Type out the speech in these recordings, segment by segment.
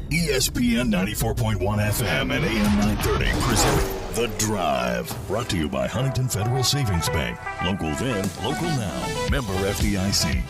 ESPN 94.1 FM and AM 930 present The Drive. Brought to you by Huntington Federal Savings Bank. Local then, local now. Member FDIC.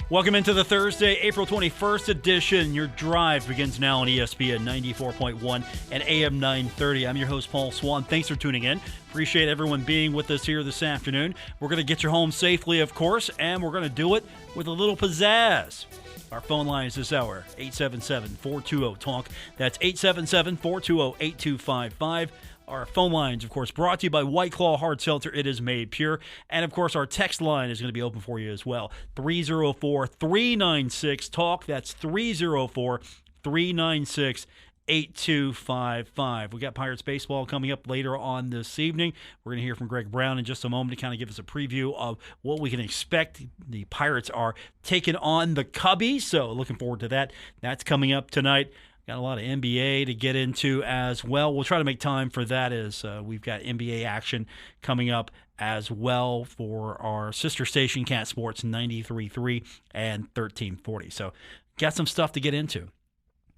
Welcome into the Thursday, April 21st edition. Your Drive begins now on ESPN 94.1 and AM 930. I'm your host, Paul Swann. Thanks for tuning in. Appreciate everyone being with us here this afternoon. We're going to get you home safely, of course, and we're going to do it with a little pizzazz. Our phone lines this hour, 877-420-TALK. That's 877-420-8255. Our phone lines, of course, brought to you by White Claw Hard Seltzer. It is made pure. And, of course, our text line is going to be open for you as well. 304-396-TALK. That's 304-396-8255. We got Pirates baseball coming up later on this evening. We're going to hear from Greg Brown in just a moment to kind of give us a preview of what we can expect. The Pirates are taking on the Cubbies, so looking forward to that. That's coming up tonight. Got a lot of NBA to get into as well. We'll try to make time for that as we've got NBA action coming up as well for our sister station, Cat Sports 93.3 and 1340. So got some stuff to get into.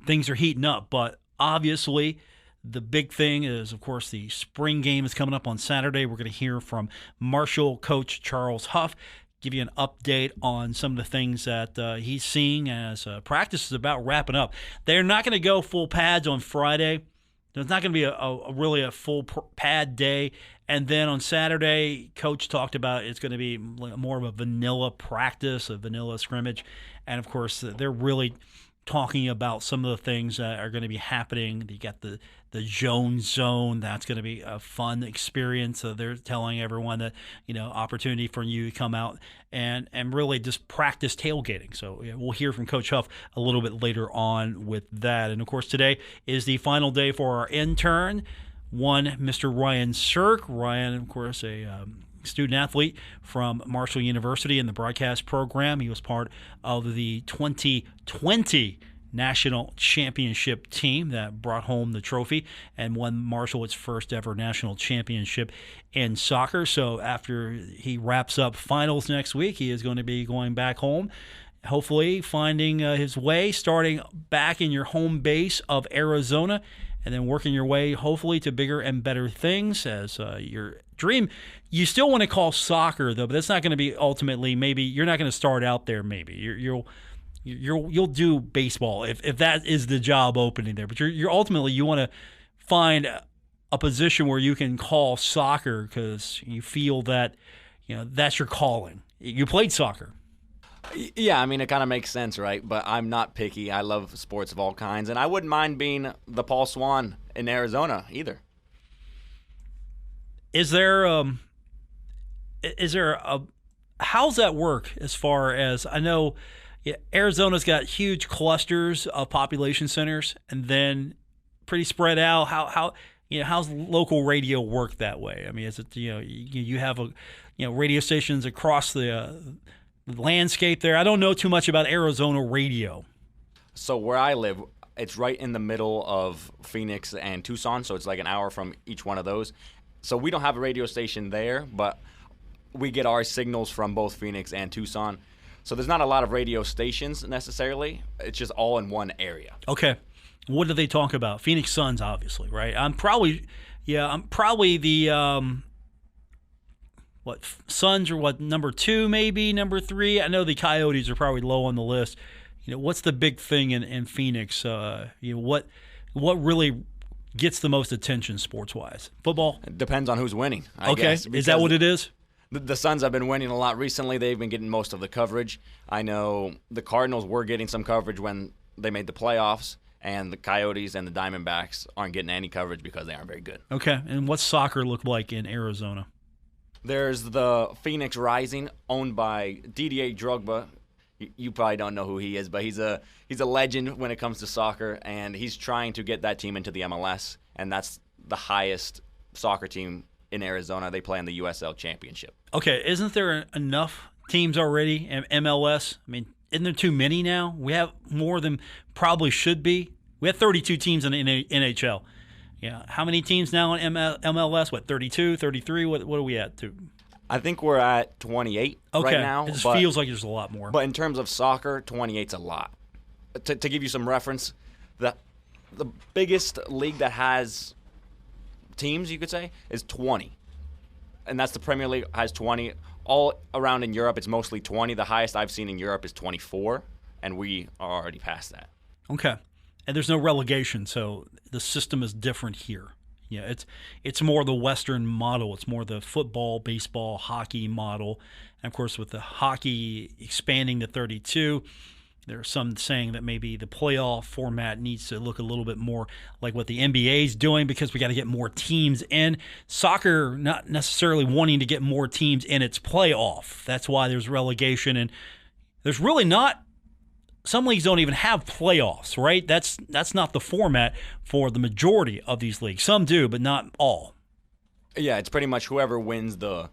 Things are heating up, but obviously the big thing is, of course, the spring game is coming up on Saturday. We're going to hear from Marshall coach Charles Huff, give you an update on some of the things that he's seeing as practice is about wrapping up. They're not going to go full pads on Friday. There's not going to be really a full pad day. And then on Saturday, Coach talked about it's going to be more of a vanilla practice, a vanilla scrimmage. And, of course, they're really talking about some of the things that are going to be happening. You got the Jones Zone. That's going to be a fun experience. So they're telling everyone that, opportunity for you to come out and really just practice tailgating. So we'll hear from Coach Huff a little bit later on with that. And, of course, today is the final day for our intern, Mr. Ryan Sirk. Ryan, of course, a student-athlete from Marshall University in the broadcast program. He was part of the 2020 national championship team that brought home the trophy and won Marshall its first ever national championship in soccer. So after he wraps up finals next week, he is going to be going back home, hopefully finding his way, starting back in your home base of Arizona, and then working your way, hopefully, to bigger and better things as your dream. You still want to call soccer, though, but that's not going to be ultimately, maybe, you're not going to start out there, maybe. You'll do baseball if that is the job opening there. But you're ultimately, you want to find a position where you can call soccer because you feel that, that's your calling. You played soccer. Yeah, I mean, it kind of makes sense, right? But I'm not picky. I love sports of all kinds, and I wouldn't mind being the Paul Swann in Arizona either. Is there how's that work as far as, I know Arizona's got huge clusters of population centers and then pretty spread out. How's local radio work that way? I mean, is it, you have radio stations across the landscape there? I don't know too much about Arizona radio. So where I live, it's right in the middle of Phoenix and Tucson, so it's like an hour from each one of those. So we don't have a radio station there, but we get our signals from both Phoenix and Tucson. So there's not a lot of radio stations necessarily. It's just all in one area. Okay. What do they talk about? Phoenix Suns, obviously, right? I'm probably the Suns are number 2, maybe number 3. I know the Coyotes are probably low on the list. What's the big thing in Phoenix? What really gets the most attention sports-wise? Football? It depends on who's winning, I guess. Is that what it is? The Suns have been winning a lot recently. They've been getting most of the coverage. I know the Cardinals were getting some coverage when they made the playoffs, and the Coyotes and the Diamondbacks aren't getting any coverage because they aren't very good. Okay, and what's soccer look like in Arizona? There's the Phoenix Rising, owned by Didier Drogba. You probably don't know who he is, but he's a legend when it comes to soccer, and he's trying to get that team into the MLS, and that's the highest soccer team in Arizona. They play in the USL Championship. Okay, isn't there enough teams already in MLS? I mean, isn't there too many now? We have more than probably should be. We have 32 teams in the NHL. Yeah, how many teams now in MLS? What, 32, 33? What are we at? I think we're at 28 right now. It just feels like there's a lot more. But in terms of soccer, 28's a lot. To give you some reference, the biggest league that has teams, you could say, is 20. And that's the Premier League, has 20. All around in Europe, it's mostly 20. The highest I've seen in Europe is 24, and we are already past that. Okay. And there's no relegation, so the system is different here. Yeah, it's more the Western model. It's more the football, baseball, hockey model. And, of course, with the hockey expanding to 32, there are some saying that maybe the playoff format needs to look a little bit more like what the NBA is doing because we got to get more teams in. Soccer not necessarily wanting to get more teams in its playoff. That's why there's relegation. And there's really not – some leagues don't even have playoffs, right? That's not the format for the majority of these leagues. Some do, but not all. Yeah, it's pretty much whoever wins the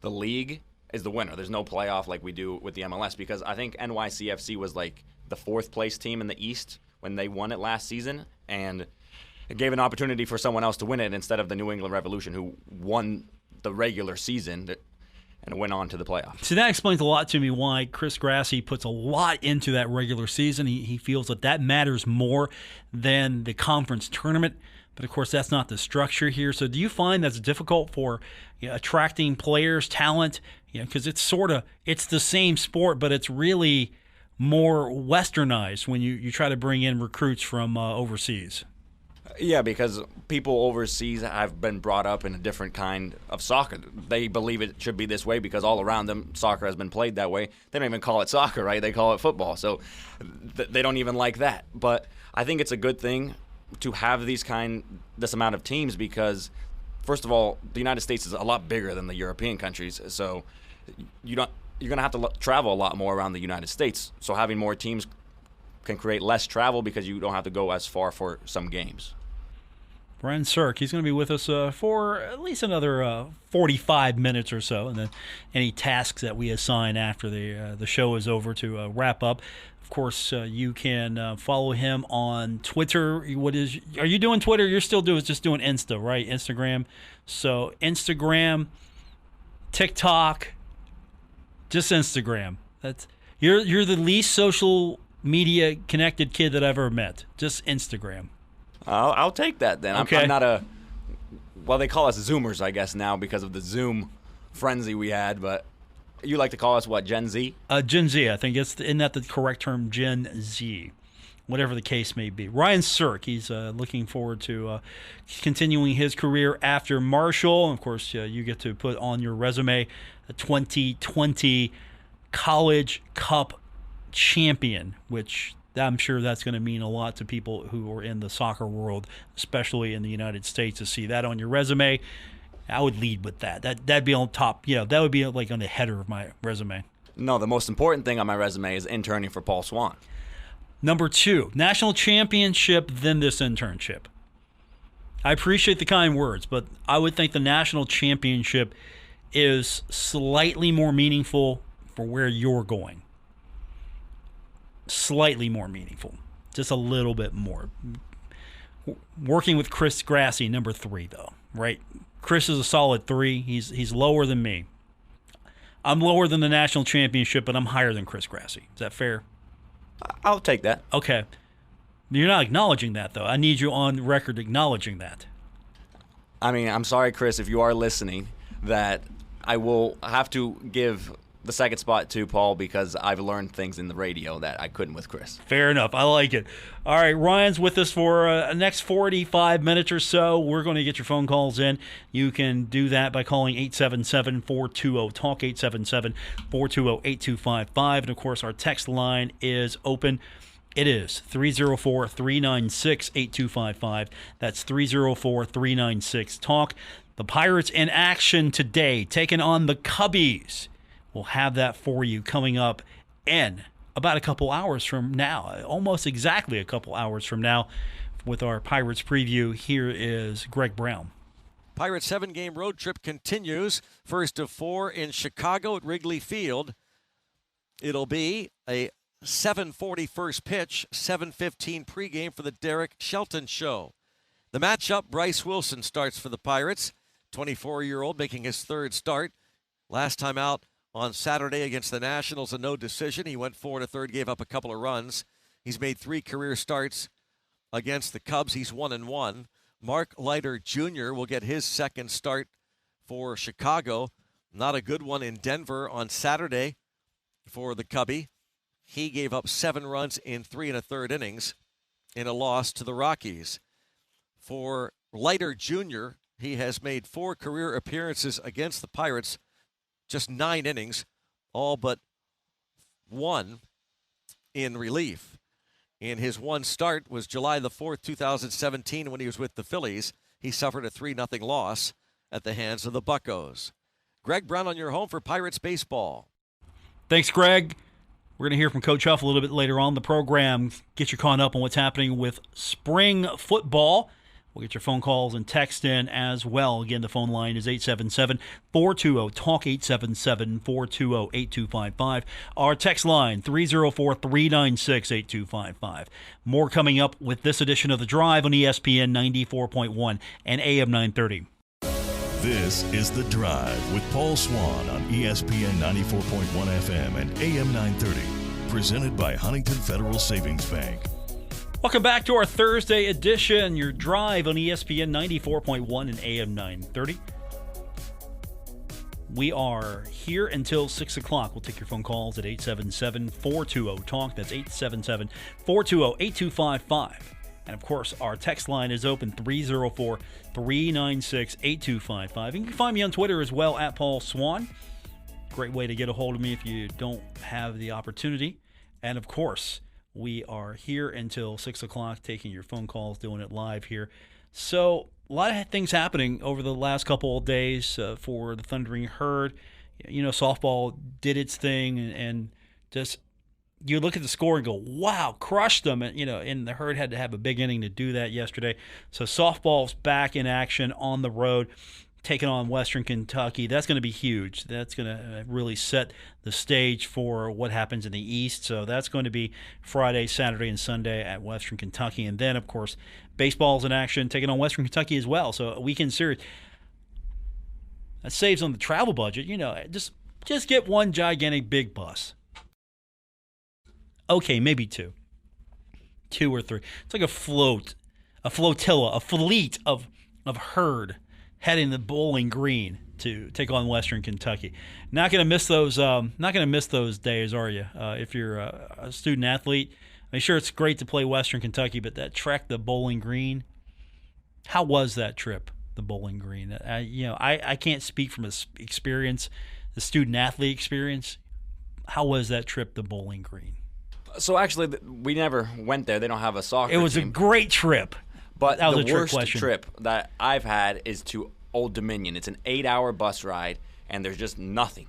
league is the winner. There's no playoff like we do with the MLS because I think NYCFC was like the 4th place team in the East when they won it last season, and it gave an opportunity for someone else to win it instead of the New England Revolution, who won the regular season and went on to the playoffs. So that explains a lot to me why Chris Grassi puts a lot into that regular season. He feels that matters more than the conference tournament. But, of course, that's not the structure here. So do you find that's difficult for attracting players, talent? Because it's the same sport, but it's really more westernized when you try to bring in recruits from overseas. Yeah, because people overseas have been brought up in a different kind of soccer. They believe it should be this way because all around them, soccer has been played that way. They don't even call it soccer, right? They call it football. So they don't even like that. But I think it's a good thing to have this amount of teams because, first of all, the United States is a lot bigger than the European countries. So you're going to have to travel a lot more around the United States. So having more teams can create less travel because you don't have to go as far for some games. Brian Sirk, he's going to be with us for at least another 45 minutes or so, and then any tasks that we assign after the show is over to wrap up. Of course, you can follow him on Twitter. Are you doing Twitter? You're still just doing Insta, right? Instagram. So Instagram, TikTok, just Instagram. You're the least social media connected kid that I've ever met. Just Instagram. I'll take that then. Okay. I'm not well, they call us Zoomers, I guess, now because of the Zoom frenzy we had, but you like to call us what, Gen Z? Gen Z, I think. Isn't that the correct term, Gen Z? Whatever the case may be. Ryan Sirk, he's looking forward to continuing his career after Marshall. And of course, you get to put on your resume a 2020 College Cup champion, which I'm sure that's going to mean a lot to people who are in the soccer world, especially in the United States, to see that on your resume. I would lead with that. That'd be on top. That would be like on the header of my resume. No, the most important thing on my resume is interning for Paul Swann. Number 2, national championship, then this internship. I appreciate the kind words, but I would think the national championship is slightly more meaningful for where you're going. Slightly more meaningful. Just a little bit more. Working with Chris Grassi, number 3, though, right? Chris is a solid 3. He's lower than me. I'm lower than the national championship, but I'm higher than Chris Grassi. Is that fair? I'll take that. Okay. You're not acknowledging that, though. I need you on record acknowledging that. I mean, I'm sorry, Chris, if you are listening, that I will have to give the second spot to Paul because I've learned things in the radio that I couldn't with Chris. Fair enough. I like it. All right, Ryan's with us for the next 45 minutes or so. We're going to get your phone calls in. You can do that by calling 877-420-TALK, 877-420-8255. And, of course, our text line is open. It is 304-396-8255. That's 304-396-TALK. The Pirates in action today, taking on the Cubbies. We'll have that for you coming up in about a couple hours from now, almost exactly a couple hours from now with our Pirates preview. Here is Greg Brown. Pirates 7-game road trip continues. First of 4 in Chicago at Wrigley Field. It'll be a 7:40 first pitch, 7:15 pregame for the Derek Shelton Show. The matchup, Bryce Wilson starts for the Pirates, 24-year-old making his 3rd start. Last time out on Saturday against the Nationals, a no decision. He went 4 1/3, gave up a couple of runs. He's made 3 career starts against the Cubs. He's 1-1. Mark Leiter Jr. will get his second start for Chicago. Not a good one in Denver on Saturday for the Cubby. He gave up 7 runs in 3 1/3 innings in a loss to the Rockies. For Leiter Jr., he has made 4 career appearances against the Pirates, just 9 innings, all but 1 in relief. In his one start was July the 4th, 2017, when he was with the Phillies. He suffered a 3-0 loss at the hands of the Buccos. Greg Brown on your home for Pirates baseball. Thanks, Greg. We're going to hear from Coach Huff a little bit later on in the program. Get you caught up on what's happening with spring football. We'll get your phone calls and text in as well. Again, the phone line is 877-420-TALK, 877-420-8255. Our text line, 304-396-8255. More coming up with this edition of The Drive on ESPN 94.1 and AM 930. This is The Drive with Paul Swann on ESPN 94.1 FM and AM 930. Presented by Huntington Federal Savings Bank. Welcome back to our Thursday edition, your Drive on ESPN 94.1 and AM 930. We are here until 6 o'clock. We'll take your phone calls at 877-420-TALK. That's 877-420-8255. And, of course, our text line is open, 304-396-8255. You can find me on Twitter as well, at Paul Swann. Great way to get a hold of me if you don't have the opportunity. And, of course, we are here until 6 o'clock, taking your phone calls, doing it live here. So, a lot of things happening over the last couple of days for the Thundering Herd. You know, softball did its thing, and just you look at the score and go, wow, crushed them. And, and the Herd had to have a big inning to do that yesterday. So softball's back in action on the road, taking on Western Kentucky. That's going to be huge. That's going to really set the stage for what happens in the East. So that's going to be Friday, Saturday, and Sunday at Western Kentucky. And then, of course, baseball's in action, taking on Western Kentucky as well. So a weekend series. That saves on the travel budget. Just get one gigantic big bus. Okay, maybe 2 or 3. It's like a flotilla, a fleet of Herd heading to Bowling Green to take on Western Kentucky. Not going to miss those. Not going to miss those days, are you? If you're a student athlete, I'm sure it's great to play Western Kentucky, but that trek to Bowling Green. How was that trip, the Bowling Green? I can't speak from experience, the student athlete experience. How was that trip to Bowling Green? So actually, we never went there. They don't have a soccer team. It was a great trip. But that was the a worst question. trip that I've had is to Old Dominion. It's an 8-hour bus ride, and there's just nothing.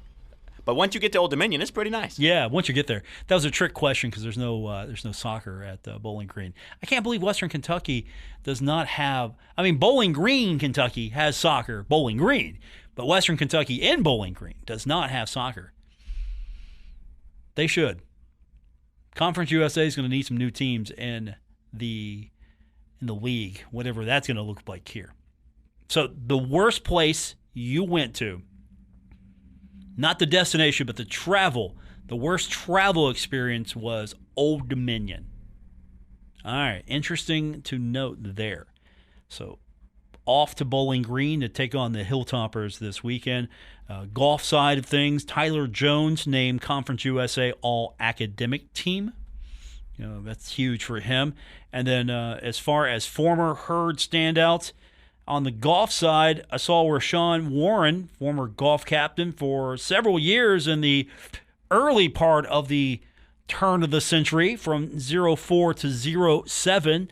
But once you get to Old Dominion, it's pretty nice. Yeah, once you get there. That was a trick question because there's no soccer at Bowling Green. I can't believe Western Kentucky does not have – I mean, Bowling Green, Kentucky has soccer, Bowling Green. But Western Kentucky in Bowling Green does not have soccer. They should. Conference USA is going to need some new teams in the league, whatever that's going to look like here. So the worst place you went to, not the destination, but the worst travel experience was Old Dominion. All right, interesting to note there. So off to Bowling Green to take on the Hilltoppers this weekend. Golf side of things, Tyler Jones named Conference USA All-Academic Team. That's huge for him. And then as far as former Herd standouts, on the golf side, I saw Rashawn Warren, former golf captain for several years in the early part of the turn of the century, from 04 to 07,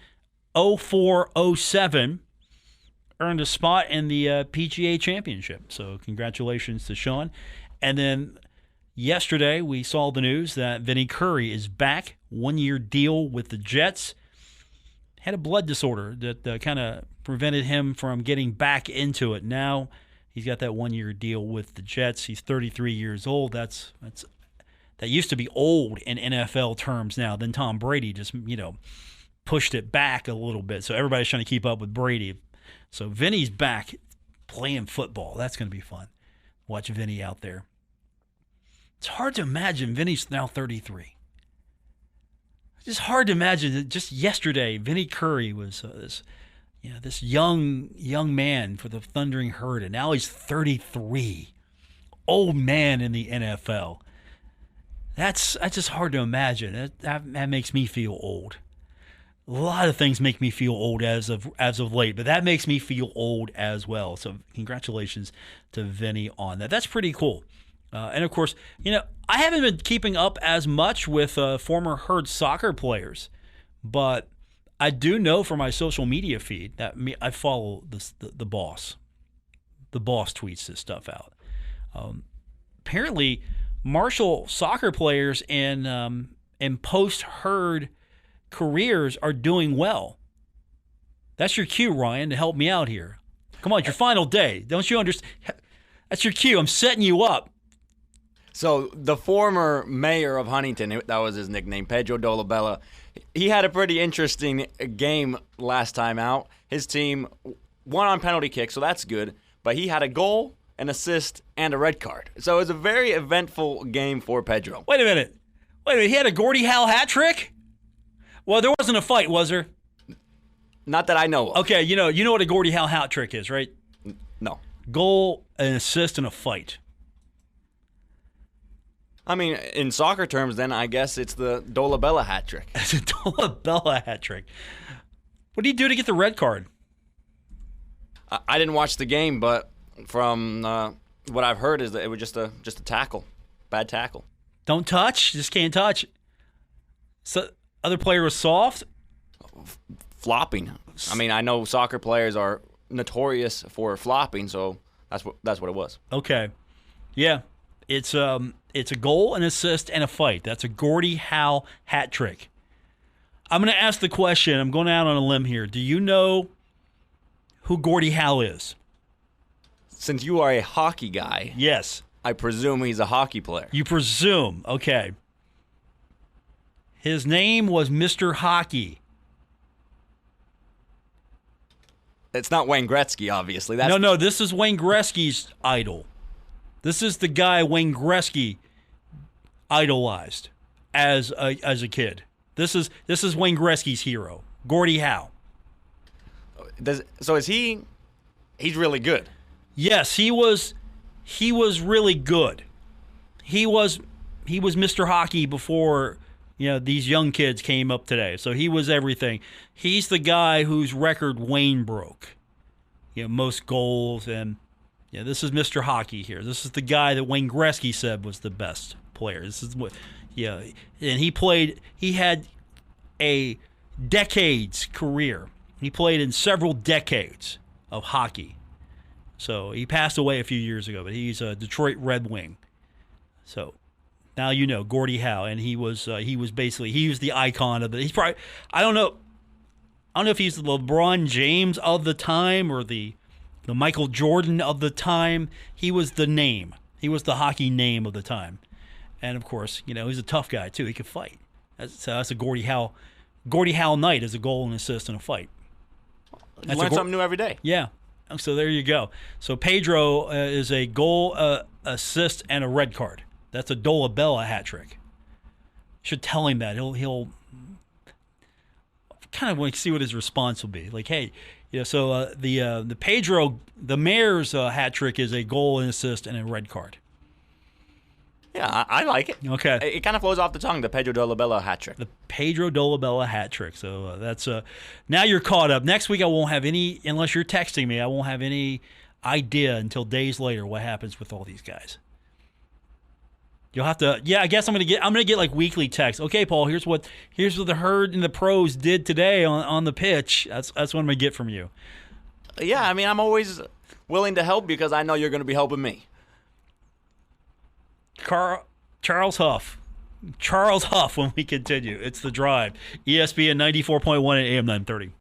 04-07, earned a spot in the PGA Championship. So congratulations to Sean. And then yesterday we saw the news that Vinny Curry is back, 1-year deal with the Jets. Had a blood disorder that kind of prevented him from getting back into it. Now he's got that 1-year deal with the Jets. He's 33 years old. That used to be old in NFL terms now. Then Tom Brady just, pushed it back a little bit. So everybody's trying to keep up with Brady. So Vinny's back playing football. That's going to be fun. Watch Vinny out there. It's hard to imagine Vinny's now 33. It's just hard to imagine that just yesterday, Vinny Curry was this young man for the Thundering Herd, and now he's 33. Old man in the NFL. That's just hard to imagine. That makes me feel old. A lot of things make me feel old as of late, but that makes me feel old as well. So congratulations to Vinny on that. That's pretty cool. And of course, I haven't been keeping up as much with former Herd soccer players, but I do know from my social media feed that I follow the boss. The boss tweets this stuff out. Apparently, Marshall soccer players in post-Herd careers are doing well. That's your cue, Ryan, to help me out here. Come on, it's your final day. Don't you understand? That's your cue. I'm setting you up. So the former mayor of Huntington, that was his nickname, Pedro Dolabella, he had a pretty interesting game last time out. His team won on penalty kick, so that's good. But he had a goal, an assist, and a red card. So it was a very eventful game for Pedro. Wait a minute. He had a Gordie Howe hat trick? Well, there wasn't a fight, was there? Not that I know of. Okay, you know what a Gordie Howe hat trick is, right? No. Goal, an assist, and a fight. I mean, in soccer terms, then I guess it's the Dolabella hat trick. It's a Dolabella hat trick. What did he do to get the red card? I didn't watch the game, but from what I've heard is that it was just a tackle, bad tackle. Don't touch. Just can't touch. So other player was soft. Flopping. I mean, I know soccer players are notorious for flopping, so that's what it was. Okay, yeah, it's a goal, an assist, and a fight. That's a Gordie Howe hat trick. I'm going to ask the question. I'm going out on a limb here. Do you know who Gordie Howe is? Since you are a hockey guy, yes, I presume he's a hockey player. You presume, okay. His name was Mr. Hockey. It's not Wayne Gretzky, obviously. No, this is Wayne Gretzky's idol. This is the guy Wayne Gretzky idolized as a kid. This is Wayne Gretzky's hero, Gordie Howe. So is he? He's really good. Yes, he was really good. He was Mr. Hockey before these young kids came up today. So he was everything. He's the guy whose record Wayne broke. Most goals, and this is Mr. Hockey here. This is the guy that Wayne Gretzky said was the best player. This is what, and he had a decades career. He played in several decades of hockey. So he passed away a few years ago, but he's a Detroit Red Wing. So now Gordie Howe, and he was the icon of it. He's probably I don't know if he's the LeBron James of the time or the Michael Jordan of the time. He was the name. He was the hockey name of the time. And of course, he's a tough guy too. He could fight. That's a Gordie Howe. Gordie Howe night is a goal, an assist, and a fight. You learn something new every day. Yeah. So there you go. So Pedro is a goal, assist, and a red card. That's a Dolabella hat trick. Should tell him that. He'll kind of want to see what his response will be. Like, hey, so the Pedro, the mayor's hat trick is a goal, an assist, and a red card. Yeah, I like it. Okay. It kind of flows off the tongue, the Pedro Dolabella hat trick. The Pedro Dolabella hat trick. So that's now you're caught up. Next week I won't have any, unless you're texting me, I won't have any idea until days later what happens with all these guys. You'll have to, I guess I'm gonna get like weekly texts. Okay, Paul, here's what the Herd and the pros did today on the pitch. That's what I'm gonna get from you. Yeah, I mean, I'm always willing to help because I know you're gonna be helping me. Charles Huff when we continue. It's The Drive. ESPN 94.1 at AM 930.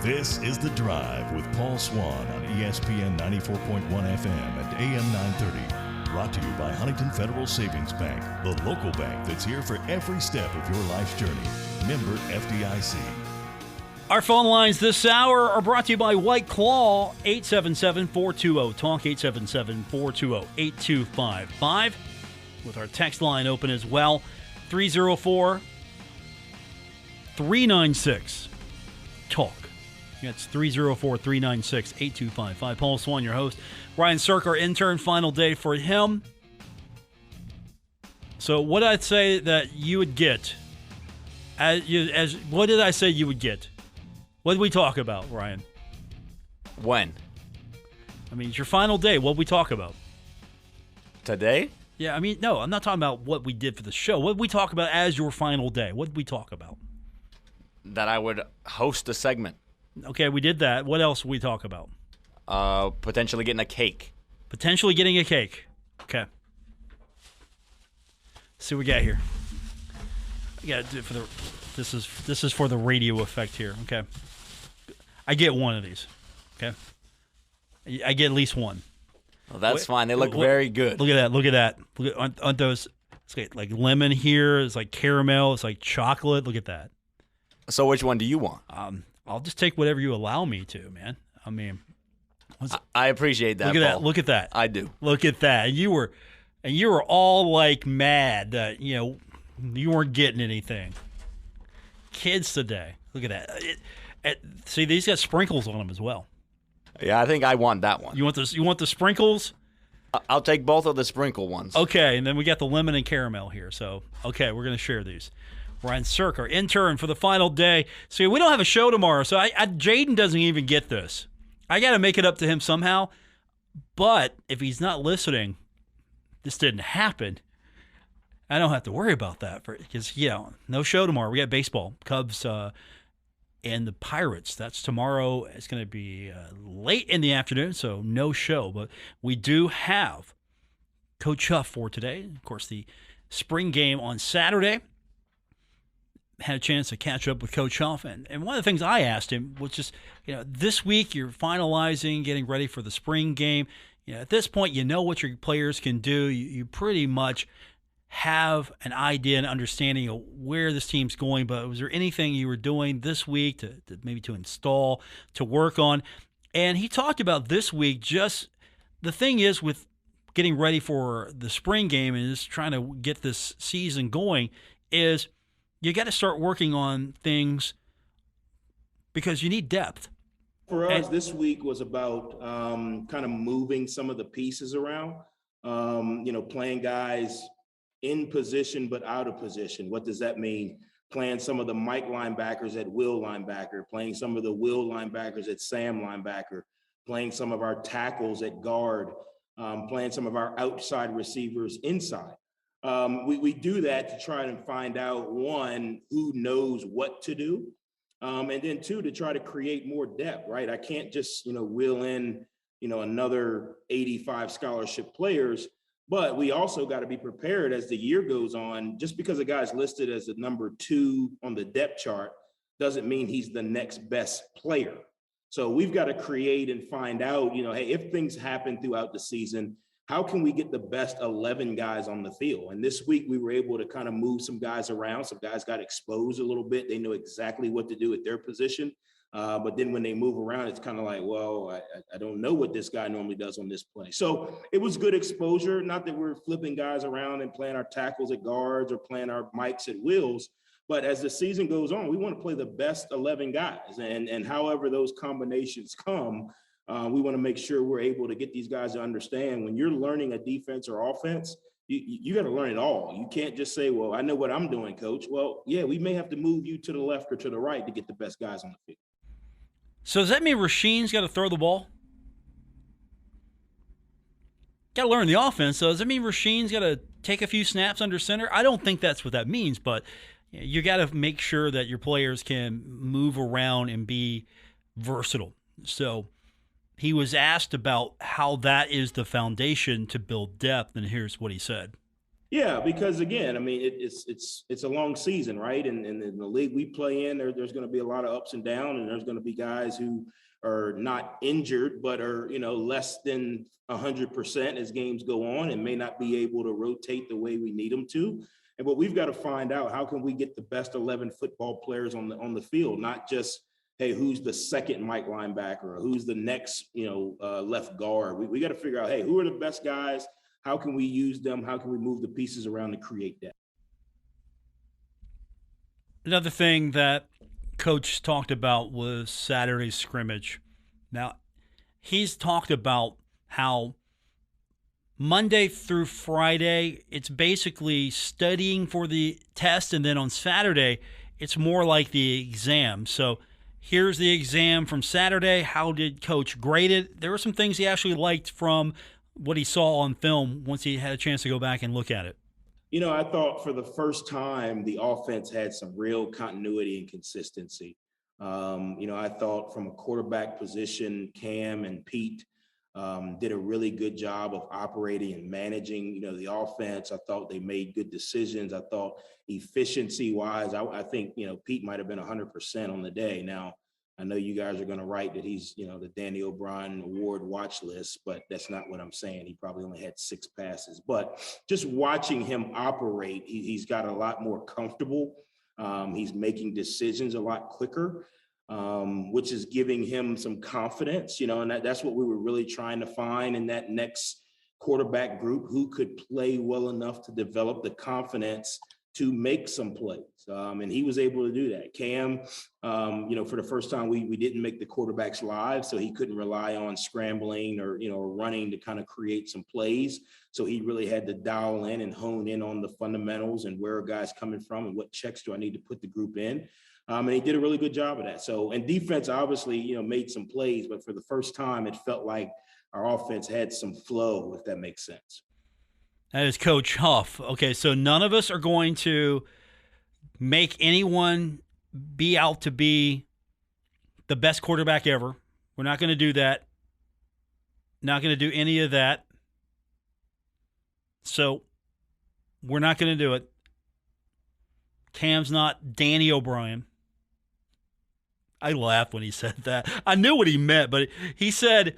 This is The Drive with Paul Swann on ESPN 94.1 FM and AM 930. Brought to you by Huntington Federal Savings Bank, the local bank that's here for every step of your life's journey. Member FDIC. Our phone lines this hour are brought to you by White Claw, 877-420-TALK, 877-420-8255. With our text line open as well, 304-396-TALK. That's 304-396-8255. Paul Swann, your host. Ryan Sirk, our intern, final day for him. So what did I say that you would get? What did I say you would get? What did we talk about, Ryan? When? I mean, it's your final day. What did we talk about? Today? Yeah, I mean, no, I'm not talking about what we did for the show. What did we talk about as your final day? What did we talk about? That I would host a segment. Okay, we did that. What else did we talk about? Potentially getting a cake. Potentially getting a cake. Okay. Let's see what we got here. I got to do it for the. This is for the radio effect here. Okay. I get one of these. Okay. I get at least one. Well, that's fine. They look very good. Look at that. Look at that. Look at on those. It's like lemon here. It's like caramel. It's like chocolate. Look at that. So which one do you want? I'll just take whatever you allow me to, man. I mean, I appreciate that. Look at Paul. that. Look at that. I do. Look at that. And you were all like mad that you weren't getting anything. Kids today. Look at that. See, these got sprinkles on them as well. Yeah, I think I want that one. You want this? You want the sprinkles? I'll take both of the sprinkle ones. Okay, and then we got the lemon and caramel here. So, okay, we're going to share these. Ryan Sirk, our intern for the final day. See, we don't have a show tomorrow, so Jaden doesn't even get this. I got to make it up to him somehow. But if he's not listening, this didn't happen. I don't have to worry about that because, no show tomorrow. We got baseball, Cubs and the Pirates. That's tomorrow. It's going to be late in the afternoon, so no show. But we do have Coach Huff for today. Of course, the spring game on Saturday. Had a chance to catch up with Coach Huff. And one of the things I asked him was just, this week you're finalizing, getting ready for the spring game. At this point, you know what your players can do. You pretty much have an idea and understanding of where this team's going. But was there anything you were doing this week to maybe to install, to work on? And he talked about this week, just the thing is with getting ready for the spring game and just trying to get this season going is you got to start working on things because you need depth. For us, this week was about kind of moving some of the pieces around, playing guys in position but out of position. What does that mean? Playing some of the Mike linebackers at will linebacker, playing some of the will linebackers at Sam linebacker, playing some of our tackles at guard, playing some of our outside receivers inside. We do that to try and find out, one, who knows what to do, and then two, to try to create more depth, right? I can't just, wheel in, another 85 scholarship players, but we also got to be prepared as the year goes on. Just because a guy's listed as the number 2 on the depth chart doesn't mean he's the next best player. So we've got to create and find out, hey, if things happen throughout the season, how can we get the best 11 guys on the field? And this week we were able to kind of move some guys around. Some guys got exposed a little bit. They know exactly what to do at their position. But then when they move around, it's kind of like, well, I don't know what this guy normally does on this play. So it was good exposure. Not that we're flipping guys around and playing our tackles at guards or playing our mics at wills. But as the season goes on, we want to play the best 11 guys. And however those combinations come, we want to make sure we're able to get these guys to understand when you're learning a defense or offense, you got to learn it all. You can't just say, well, I know what I'm doing, coach. Well, yeah, we may have to move you to the left or to the right to get the best guys on the field. So does that mean Rasheen's got to throw the ball? Got to learn the offense. So does that mean Rasheen's got to take a few snaps under center? I don't think that's what that means, but you got to make sure that your players can move around and be versatile. So he was asked about how that is the foundation to build depth, and here's what he said. Yeah, because again, I mean, it's a long season, right? And in the league we play in, there's going to be a lot of ups and downs, and there's going to be guys who are not injured, but are, less than 100% as games go on and may not be able to rotate the way we need them to. And what we've got to find out, how can we get the best 11 football players on the field, not just hey, who's the second Mike linebacker, or who's the next, left guard. We got to figure out, hey, who are the best guys? How can we use them? How can we move the pieces around to create that? Another thing that Coach talked about was Saturday's scrimmage. Now, he's talked about how Monday through Friday, it's basically studying for the test, and then on Saturday, it's more like the exam. So here's the exam from Saturday. How did Coach grade it? There were some things he actually liked from what he saw on film once he had a chance to go back and look at it. I thought for the first time, the offense had some real continuity and consistency. I thought from a quarterback position, Cam and Pete did a really good job of operating and managing, the offense. I thought they made good decisions. I thought efficiency-wise, I think, Pete might have been 100% on the day. Now, I know you guys are going to write that he's, the Danny O'Brien Award watch list, but that's not what I'm saying. He probably only had 6 passes. But just watching him operate, he's got a lot more comfortable. He's making decisions a lot quicker, which is giving him some confidence, and that's what we were really trying to find in that next quarterback group, who could play well enough to develop the confidence to make some plays. And he was able to do that. Cam, for the first time, we didn't make the quarterbacks live, so he couldn't rely on scrambling or running to kind of create some plays. So he really had to dial in and hone in on the fundamentals and where are guys coming from and what checks do I need to put the group in. And he did a really good job of that. So, and defense obviously, made some plays, but for the first time, it felt like our offense had some flow, if that makes sense. That is Coach Huff. Okay, so none of us are going to make anyone be out to be the best quarterback ever. We're not going to do that. Not going to do any of that. So we're not going to do it. Cam's not Danny O'Brien. I laughed when he said that. I knew what he meant, but he said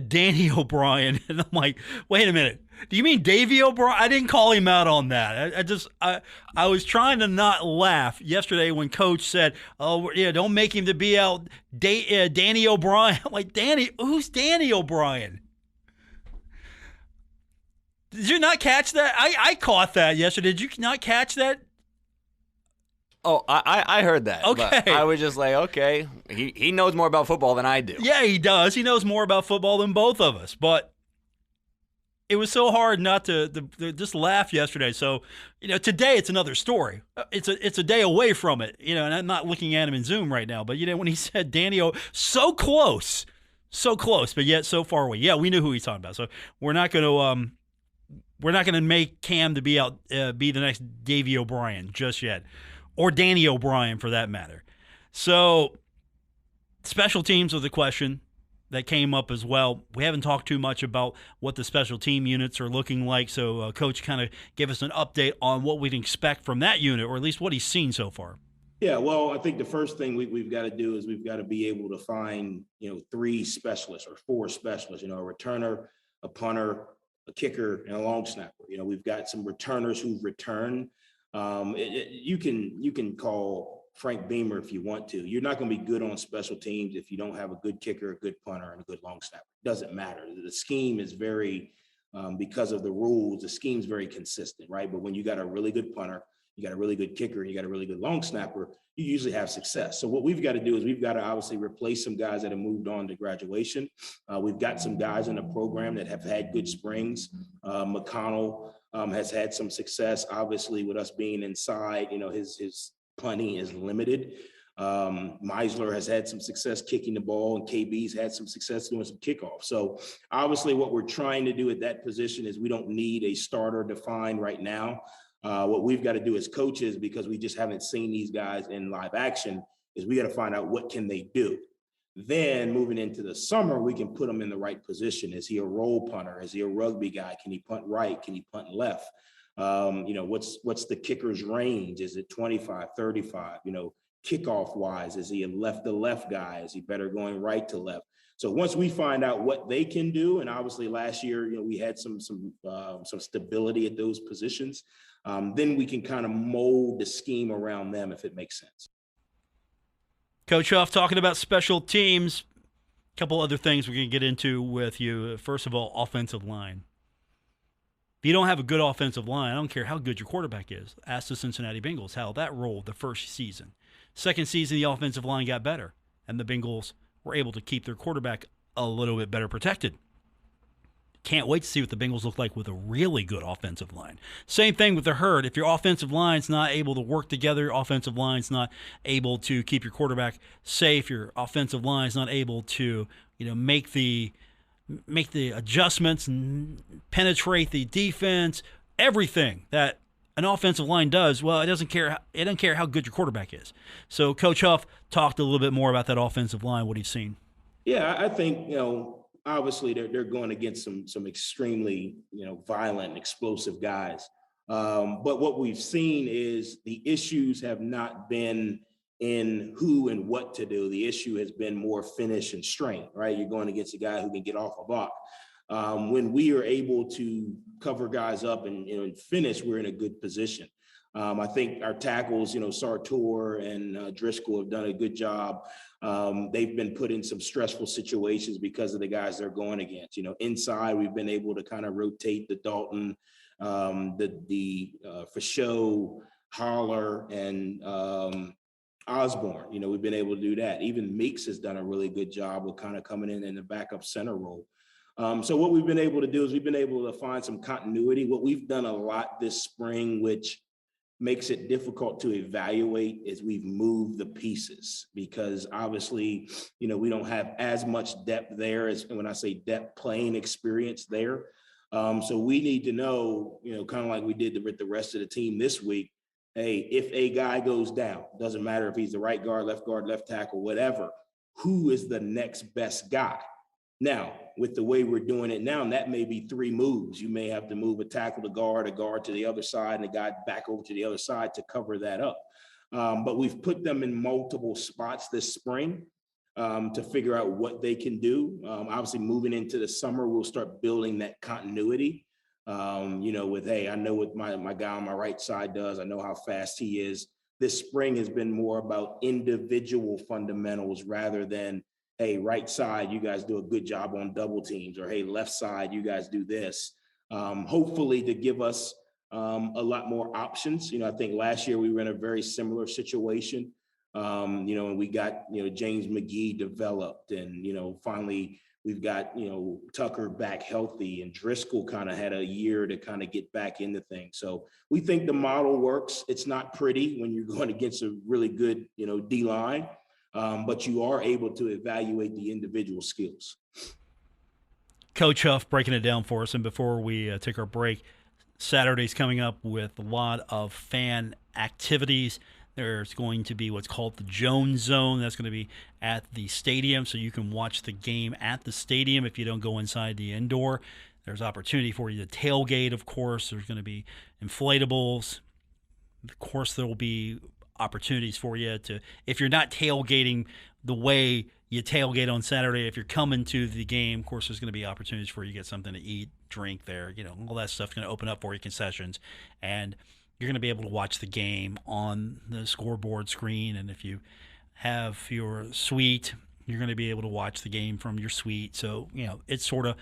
Danny O'Brien, and I'm like, wait a minute. Do you mean Davey O'Brien? I didn't call him out on that. I was trying to not laugh yesterday when Coach said, "Oh, yeah, don't make him to be out Danny O'Brien." I'm like, Danny, who's Danny O'Brien? Did you not catch that? I caught that yesterday. Did you not catch that? Oh, I heard that. Okay. But I was just like, okay, he knows more about football than I do. Yeah, he does. He knows more about football than both of us. But it was so hard not to just laugh yesterday. So, today it's another story. It's a day away from it, and I'm not looking at him in Zoom right now. But, when he said Danny so close, but yet so far away. Yeah, we knew who he's talking about. So we're not going to make Cam to be out, be the next Davey O'Brien just yet. Or Danny O'Brien, for that matter. So, special teams was a question that came up as well. We haven't talked too much about what the special team units are looking like, so Coach kind of gave us an update on what we'd expect from that unit, or at least what he's seen so far. Yeah, well, I think the first thing we've got to do is we've got to be able to find, 3 specialists or 4 specialists, a returner, a punter, a kicker, and a long snapper. We've got some returners who've returned. You can call Frank Beamer if you want to. You're not going to be good on special teams if you don't have a good kicker, a good punter, and a good long snapper. It doesn't matter. The scheme is very, because of the rules, the scheme's very consistent, right? But when you got a really good punter, you got a really good kicker, and you got a really good long snapper, you usually have success. So what we've got to do is we've got to obviously replace some guys that have moved on to graduation. We've got some guys in the program that have had good springs. McConnell has had some success. Obviously, with us being inside, his punting is limited. Meisler has had some success kicking the ball, and KB's had some success doing some kickoff. So obviously what we're trying to do at that position is we don't need a starter defined right now. What we've got to do as coaches, because we just haven't seen these guys in live action, is we got to find out what can they do. Then moving into the summer, we can put them in the right position. Is he a roll punter? Is he a rugby guy? Can he punt right? Can he punt left? What's the kicker's range? Is it 25, 35? Kickoff wise, is he a left guy? Is he better going right to left? So once we find out what they can do, and obviously last year, we had some stability at those positions, then we can kind of mold the scheme around them, if it makes sense. Coach Huff, talking about special teams, a couple other things we're going to get into with you. First of all, offensive line. If you don't have a good offensive line, I don't care how good your quarterback is. Ask the Cincinnati Bengals how that rolled the first season. Second season, the offensive line got better, and the Bengals were able to keep their quarterback a little bit better protected. Can't wait to see what the Bengals look like with a really good offensive line. Same thing with the Herd. If your offensive line's not able to work together, your offensive line's not able to keep your quarterback safe, your offensive line's not able to, make the adjustments and penetrate the defense, everything that an offensive line does, well, it doesn't care how good your quarterback is. So Coach Huff talked a little bit more about that offensive line, what he's seen. Yeah, I think, obviously they're going against some extremely, violent and explosive guys. But what we've seen is the issues have not been in who and what to do. The issue has been more finish and strength, right? You're going against a guy who can get off a block. When we are able to cover guys up and finish, we're in a good position. I think our tackles, Sartor and Driscoll have done a good job. They've been put in some stressful situations because of the guys they're going against. Inside, we've been able to kind of rotate the Dalton, the Fichot, Holler, and Osborne. We've been able to do that. Even Meeks has done a really good job of kind of coming in the backup center role. So what we've been able to do is we've been able to find some continuity. What we've done a lot this spring, which makes it difficult to evaluate, is we've moved the pieces because obviously, we don't have as much depth there as when I say depth, playing experience there. So we need to know, kind of like we did with the rest of the team this week, hey, if a guy goes down, doesn't matter if he's the right guard, left tackle, whatever, who is the next best guy? Now, with the way we're doing it now, that may be 3 moves. You may have to move a tackle to guard, a guard to the other side, and a guy back over to the other side to cover that up. But we've put them in multiple spots this spring to figure out what they can do. Obviously, moving into the summer, we'll start building that continuity. With, hey, I know what my guy on my right side does. I know how fast he is. This spring has been more about individual fundamentals rather than, hey, right side, you guys do a good job on double teams, or hey, left side, you guys do this. Hopefully to give us a lot more options. I think last year we were in a very similar situation. And we got, James McGee developed, and, finally we've got, Tucker back healthy, and Driscoll kind of had a year to kind of get back into things. So we think the model works. It's not pretty when you're going against a really good, D-line. But you are able to evaluate the individual skills. Coach Huff breaking it down for us. And before we take our break, Saturday's coming up with a lot of fan activities. There's going to be what's called the Jones Zone. That's going to be at the stadium, so you can watch the game at the stadium if you don't go inside the indoor. There's opportunity for you to tailgate, of course. There's going to be inflatables. Of course, there will be opportunities for you to, if you're not tailgating the way you tailgate on Saturday, if you're coming to the game, of course, there's going to be opportunities for you to get something to eat, drink there. All that stuff's going to open up for you, concessions, and you're going to be able to watch the game on the scoreboard screen. And if you have your suite, you're going to be able to watch the game from your suite. So, it's sort of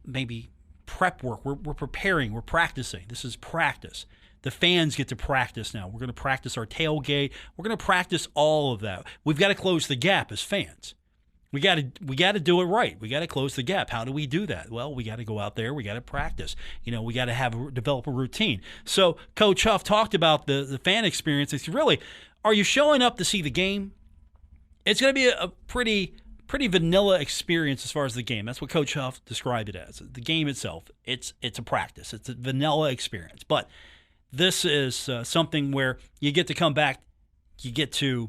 maybe prep work. We're preparing. We're practicing. This is practice. The fans get to practice now. We're going to practice our tailgate. We're going to practice all of that. We've got to close the gap as fans. We got to do it right. We got to close the gap. How do we do that? Well, we got to go out there. We got to practice. We got to develop a routine. So Coach Huff talked about the fan experience. It's really, are you showing up to see the game? It's going to be a pretty vanilla experience as far as the game. That's what Coach Huff described it as. The game itself, it's a practice. It's a vanilla experience. But this is something where you get to come back, you get to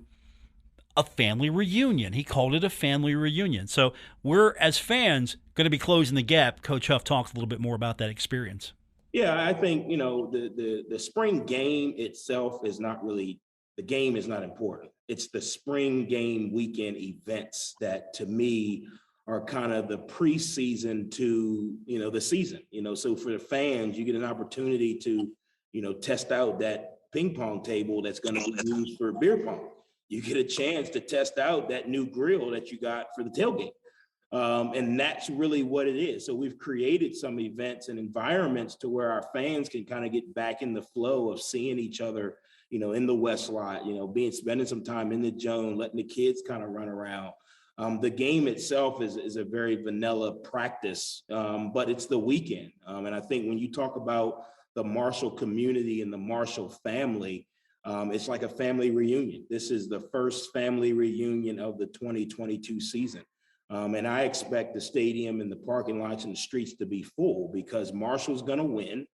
a family reunion. He called it a family reunion. So we're, as fans, going to be closing the gap. Coach Huff talked a little bit more about that experience. Yeah, I think, the spring game itself is not really, the game is not important. It's the spring game weekend events that, to me, are kind of the preseason to, the season. So for the fans, you get an opportunity to, test out that ping pong table that's going to be used for beer pong. you get a chance to test out that new grill that you got for the tailgate. And that's really what it is. So we've created some events and environments to where our fans can kind of get back in the flow of seeing each other, in the West Lot, spending some time in the zone, letting the kids kind of run around. The game itself is a very vanilla practice, but it's the weekend. And I think when you talk about the Marshall community and the Marshall family, it's like a family reunion. This is the first family reunion of the 2022 season. And I expect the stadium and the parking lots and the streets to be full because Marshall's going to win.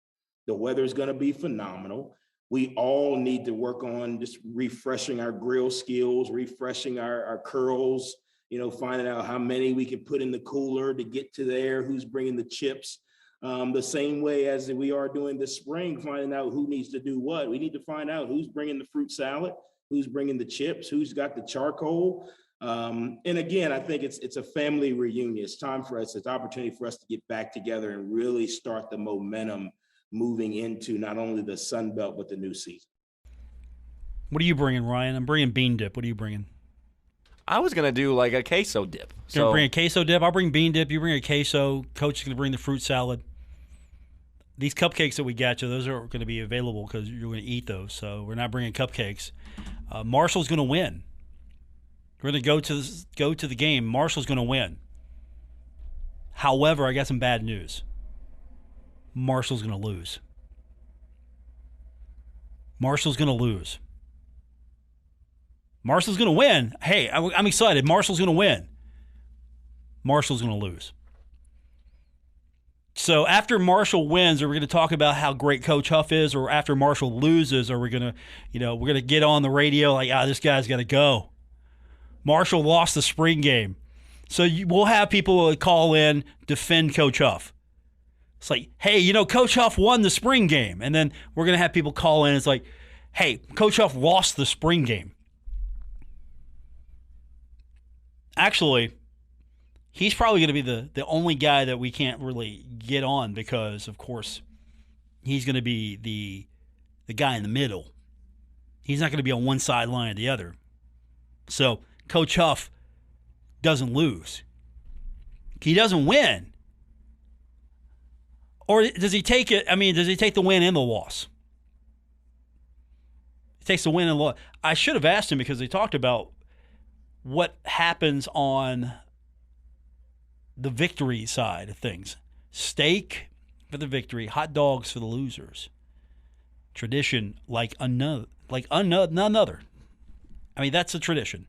The weather's going to be phenomenal. We all need to work on just refreshing our grill skills, refreshing our curls, finding out how many we can put in the cooler to get to there, who's bringing the chips. The same way as we are doing this spring, finding out who needs to do what. We need to find out who's bringing the fruit salad, who's bringing the chips, who's got the charcoal. And again, I think it's a family reunion. It's time for us, it's an opportunity for us to get back together and really start the momentum moving into not only the Sun Belt, but the new season. What are you bringing, Ryan? I'm bringing bean dip. What are you bringing? I was going to do like a queso dip. You're going to bring a queso dip? I'll bring bean dip. You bring a queso. Coach is going to bring the fruit salad. These cupcakes that we got you, those aren't going to be available because you're going to eat those. So we're not bringing cupcakes. Marshall's going to win. We're going to go to the game. Marshall's going to win. However, I got some bad news. Marshall's going to lose. Marshall's going to lose. Marshall's going to win. Hey, I'm excited. Marshall's going to win. Marshall's going to lose. So after Marshall wins, are we going to talk about how great Coach Huff is? Or after Marshall loses, are we going to, we're going to get on the radio like, this guy's got to go. Marshall lost the spring game. So we'll have people call in, defend Coach Huff. It's like, hey, Coach Huff won the spring game. And then we're going to have people call in. It's like, hey, Coach Huff lost the spring game. Actually, he's probably going to be the only guy that we can't really get on because, of course, he's going to be the guy in the middle. He's not going to be on one sideline or the other. So Coach Huff doesn't lose. He doesn't win. Or does he take it? Does he take the win and the loss? He takes the win and loss. I should have asked him because they talked about what happens on the victory side of things. Steak for the victory, hot dogs for the losers. Tradition like none other. That's a tradition.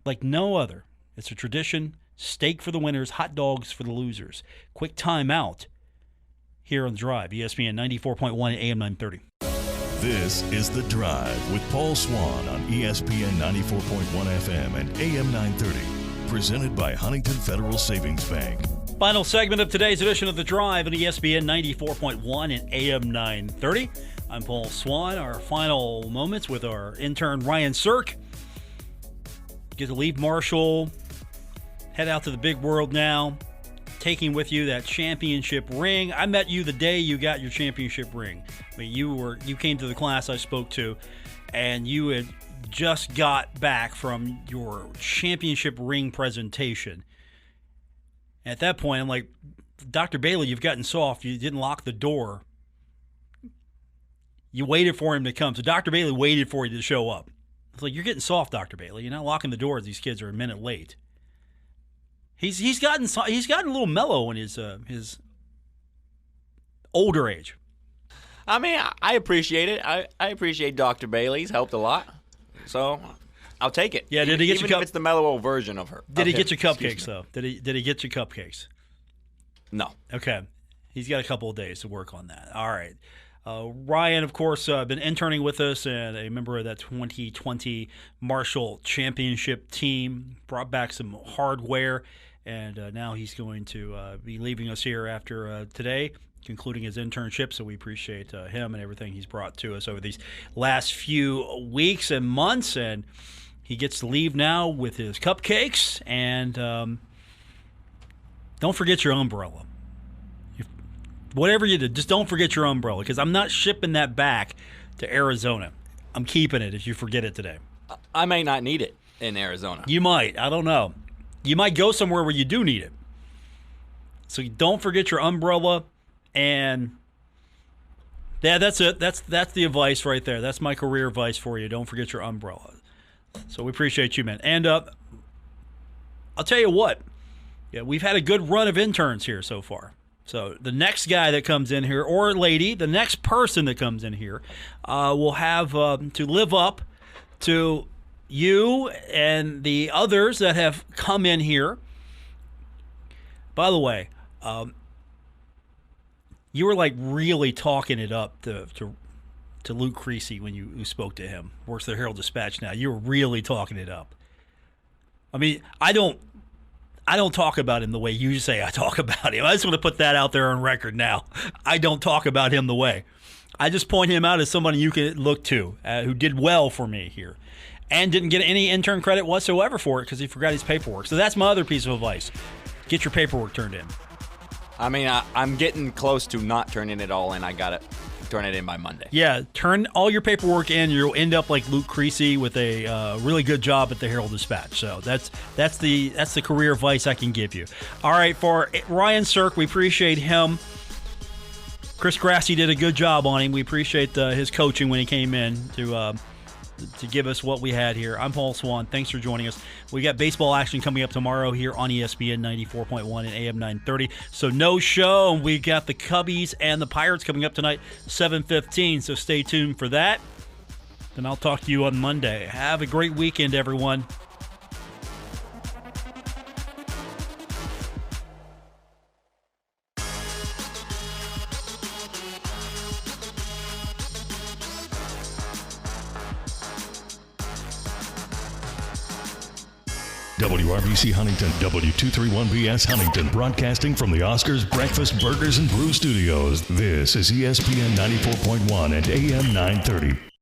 Like no other. It's a tradition. Steak for the winners, hot dogs for the losers. Quick timeout here on The Drive, ESPN 94.1 AM 930. This is The Drive with Paul Swann on ESPN 94.1 FM and AM 930. Presented by Huntington Federal Savings Bank. Final segment of today's edition of The Drive on ESPN 94.1 and AM 930. I'm Paul Swann. Our final moments with our intern Ryan Sirk. Get to leave Marshall, head out to the big world now, taking with you that championship ring. I met you the day you got your championship ring. You came to the class I spoke to, and you had just got back from your championship ring presentation. At that point, I'm like, Dr. Bailey, you've gotten soft. You didn't lock the door. You waited for him to come. So Dr. Bailey waited for you to show up. It's like, you're getting soft, Dr. Bailey. You're not locking the door as these kids are a minute late. He's gotten a little mellow in his older age. I appreciate it. I appreciate Dr. Bailey. He's helped a lot. So I'll take it. Yeah, did he get even you if it's the mellow version of her? Did he get you cupcakes though? Did he get you cupcakes? No. Okay. He's got a couple of days to work on that. All right. Ryan, of course, been interning with us and a member of that 2020 Marshall Championship team. Brought back some hardware, and now he's going to be leaving us here after today, concluding his internship. So we appreciate him and everything he's brought to us over these last few weeks and months. And he gets to leave now with his cupcakes. And don't forget your umbrella. Whatever you did, just don't forget your umbrella, because I'm not shipping that back to Arizona. I'm keeping it if you forget it today. I may not need it in Arizona. You might. I don't know. You might go somewhere where you do need it. So don't forget your umbrella. And yeah, that's it. That's the advice right there. That's my career advice for you. Don't forget your umbrella. So we appreciate you, man. And I'll tell you what. Yeah, we've had a good run of interns here so far. So the next guy that comes in here, or lady, the next person that comes in here, will have to live up to you and the others that have come in here. By the way, you were like really talking it up to Luke Creasy when you spoke to him. Works the Herald Dispatch now. You were really talking it up. I mean, I don't talk about him the way you say I talk about him. I just want to put that out there on record now. I don't talk about him the way. I just point him out as somebody you can look to who did well for me here and didn't get any intern credit whatsoever for it because he forgot his paperwork. So that's my other piece of advice. Get your paperwork turned in. I mean, I'm getting close to not turning it all in. I got to turn it in by Monday. Yeah, turn all your paperwork in. You'll end up like Luke Creasy with a really good job at the Herald Dispatch. So that's the career advice I can give you. All right, for Ryan Sirk, we appreciate him. Chris Grassi did a good job on him. We appreciate his coaching when he came in to give us what we had here. I'm Paul Swann. Thanks for joining us. We got baseball action coming up tomorrow here on ESPN 94.1 and AM 930. So no show. We got the Cubbies and the Pirates coming up tonight, 7:15. So stay tuned for that. Then I'll talk to you on Monday. Have a great weekend, everyone. WRBC Huntington, W231BS Huntington, broadcasting from the Oscars Breakfast Burgers and Brew Studios. This is ESPN 94.1 and AM 930.